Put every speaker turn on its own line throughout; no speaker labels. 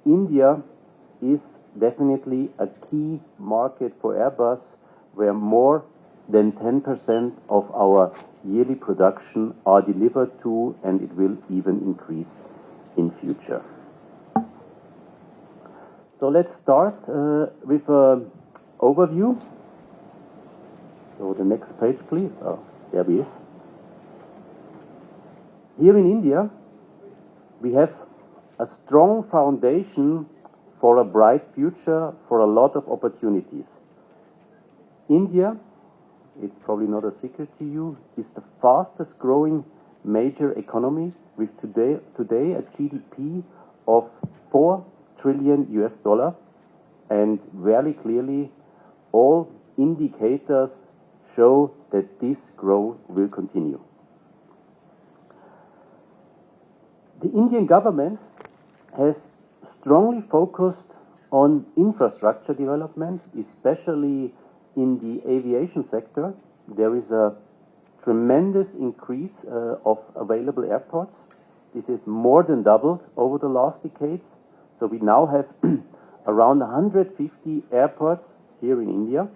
India is definitely a key market for Airbus, where more than 10% of our yearly production are delivered to, and it will even increase in future. So let's start with an overview. So the next page, please. Oh, there we is. Here in India, we have a strong foundation for a bright future, for a lot of opportunities. India, it's probably not a secret to you, is the fastest growing major economy with today a GDP of $4 trillion, and very clearly all indicators show that this growth will continue. The Indian government has strongly focused on infrastructure development, especially in the aviation sector. There is a tremendous increase of available airports. This is more than doubled over the last decades. So we now have around 150 airports here in India.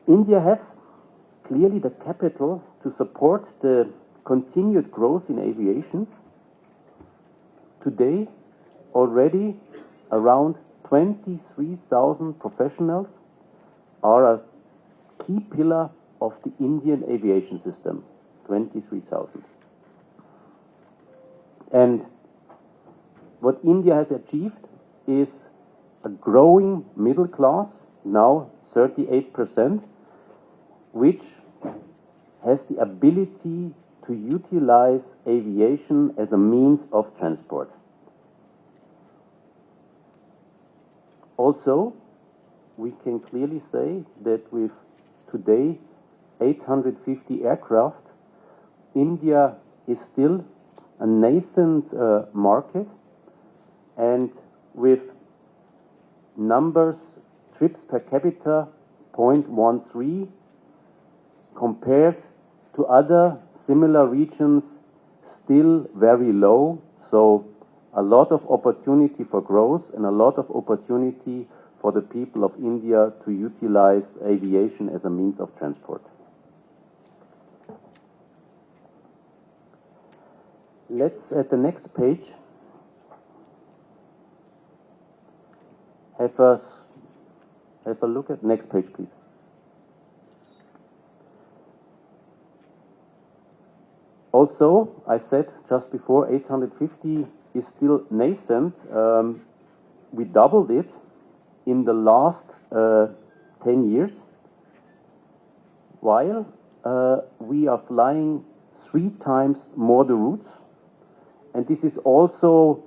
India has clearly the capital to support the continued growth in aviation. Today, already around 23,000 professionals are a key pillar of the Indian aviation system. 23,000. And what India has achieved is a growing middle class, now 38%, which has the ability to utilize aviation as a means of transport. Also, we can clearly say that with today 850 aircraft, India is still a nascent market, and with numbers, trips per capita, 0.13, compared to other similar regions, still very low. So a lot of opportunity for growth and a lot of opportunity for the people of India to utilize aviation as a means of transport. Let's, at the next page, have a look at next page, please. Also, I said just before, 850 is still nascent. We doubled it in the last 10 years, while we are flying 3 times more the routes. And this is also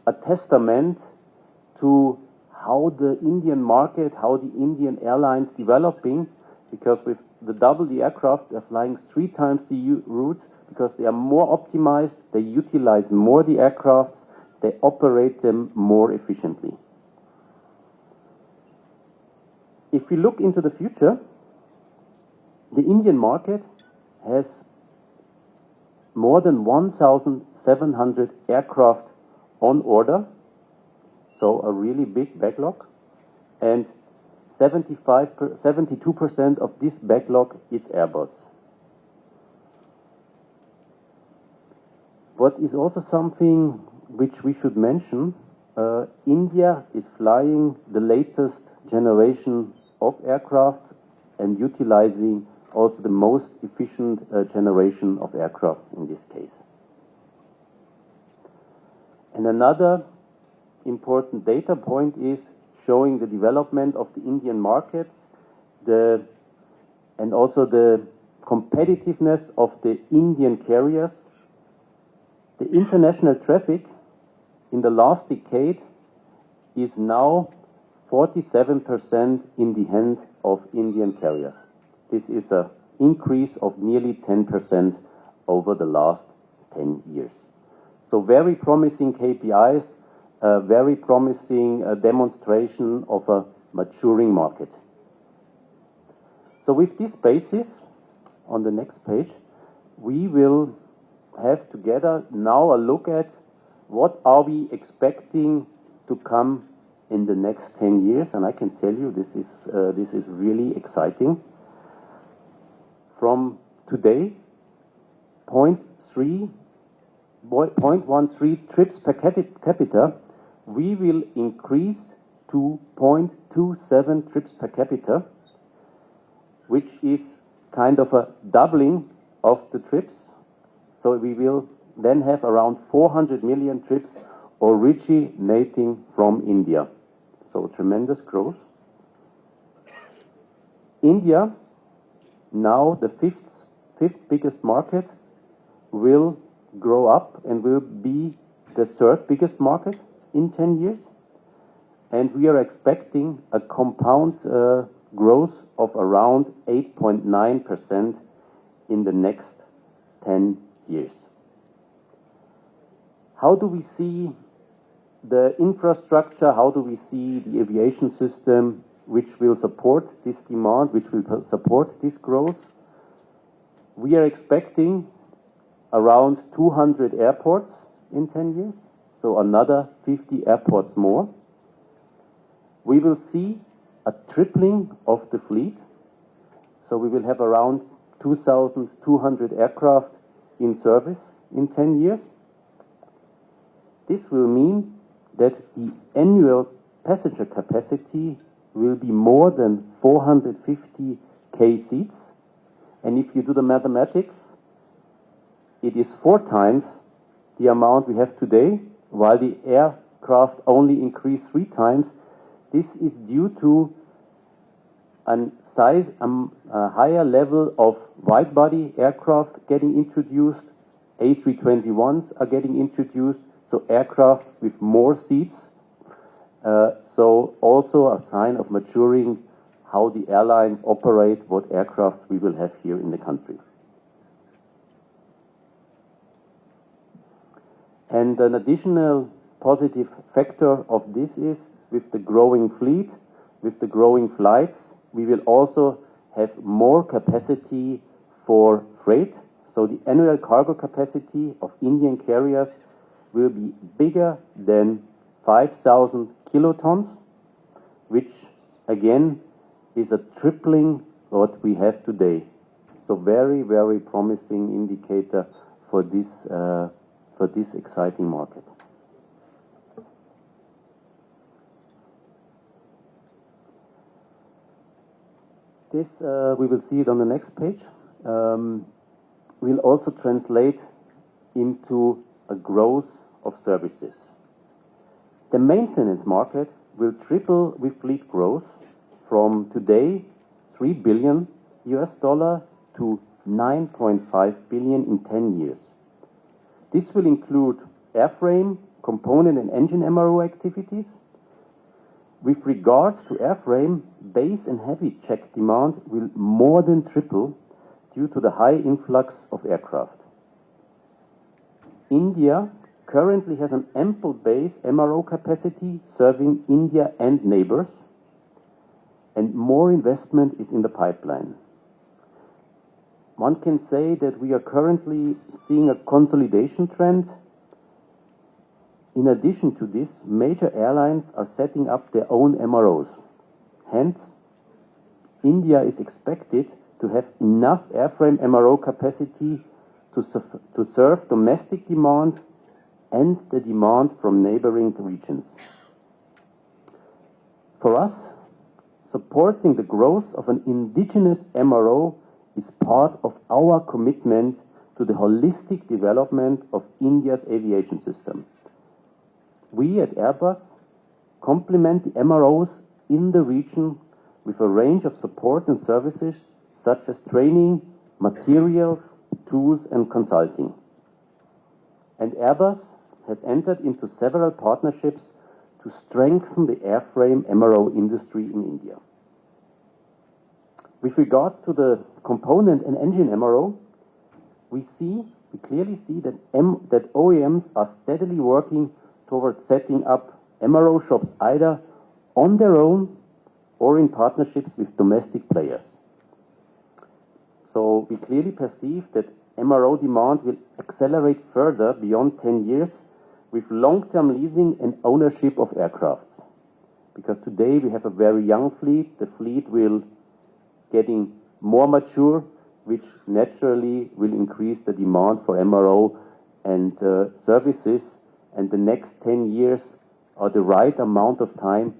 a testament to how the Indian market, how the Indian airlines developing, because with the double the aircraft, they're flying 3 times the routes, because they are more optimized, they utilize more the aircrafts, they operate them more efficiently. If we look into the future, the Indian market has more than 1,700 aircraft on order, so a really big backlog, and 72% of this backlog is Airbus. What is also something which we should mention, India is flying the latest generation of aircraft and utilizing also the most efficient generation of aircrafts in this case. And another important data point is showing the development of the Indian markets, and also the competitiveness of the Indian carriers. The international traffic in the last decade is now 47% in the hand of Indian carriers. This is an increase of nearly 10% over the last 10 years. So very promising KPIs, very promising demonstration of a maturing market. So with this basis, on the next page, we will have together now a look at what are we expecting to come in the next 10 years? And I can tell you this is really exciting. From today, 0.13 trips per capita, we will increase to 0.27 trips per capita, which is kind of a doubling of the trips. So we will then have around 400 million trips originating from India. So tremendous growth. India, now the fifth biggest market, will grow up and will be the third biggest market in 10 years. And we are expecting a compound growth of around 8.9% in the next 10 years. How do we see the infrastructure? How do we see the aviation system which will support this demand, which will support this growth? We are expecting around 200 airports in 10 years, so another 50 airports more. We will see a tripling of the fleet, so we will have around 2,200 aircraft in service in 10 years. This will mean that the annual passenger capacity will be more than 450,000 seats. And if you do the mathematics, it is 4 times the amount we have today, while the aircraft only increase 3 times. This is due to a higher level of wide-body aircraft getting introduced, A321s are getting introduced, so aircraft with more seats. So also a sign of maturing how the airlines operate, what aircraft we will have here in the country. And an additional positive factor of this is, with the growing fleet, with the growing flights, we will also have more capacity for freight. So the annual cargo capacity of Indian carriers will be bigger than 5,000 kilotons, which again is a tripling what we have today. So very, very promising indicator for this exciting market. This, we will see it on the next page, will also translate into a growth of services. The maintenance market will triple with fleet growth from today $3 billion to $9.5 billion in 10 years. This will include airframe, component and engine MRO activities. With regards to airframe, base and heavy check demand will more than triple due to the high influx of aircraft. India currently has an ample base MRO capacity serving India and neighbors, and more investment is in the pipeline. One can say that we are currently seeing a consolidation trend. In addition to this, major airlines are setting up their own MROs. Hence, India is expected to have enough airframe MRO capacity to serve domestic demand and the demand from neighboring regions. For us, supporting the growth of an indigenous MRO is part of our commitment to the holistic development of India's aviation system. We at Airbus complement the MROs in the region with a range of support and services such as training, materials, tools and consulting. And Airbus has entered into several partnerships to strengthen the airframe MRO industry in India. With regards to the component and engine MRO, we clearly see that OEMs are steadily working towards setting up MRO shops either on their own or in partnerships with domestic players. So we clearly perceive that MRO demand will accelerate further beyond 10 years with long-term leasing and ownership of aircrafts. Because today we have a very young fleet, the fleet will getting more mature, which naturally will increase the demand for MRO and services, and the next 10 years are the right amount of time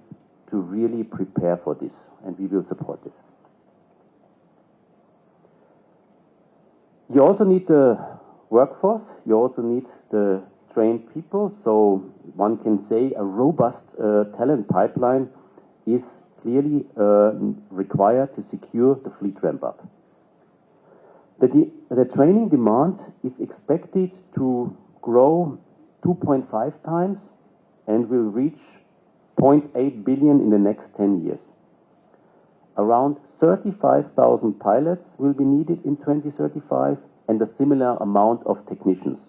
to really prepare for this, and we will support this. You also need the workforce, you also need the trained people, so one can say a robust talent pipeline is clearly required to secure the fleet ramp-up. The training demand is expected to grow 2.5 times and will reach 0.8 billion in the next 10 years. Around 35,000 pilots will be needed in 2035 and a similar amount of technicians.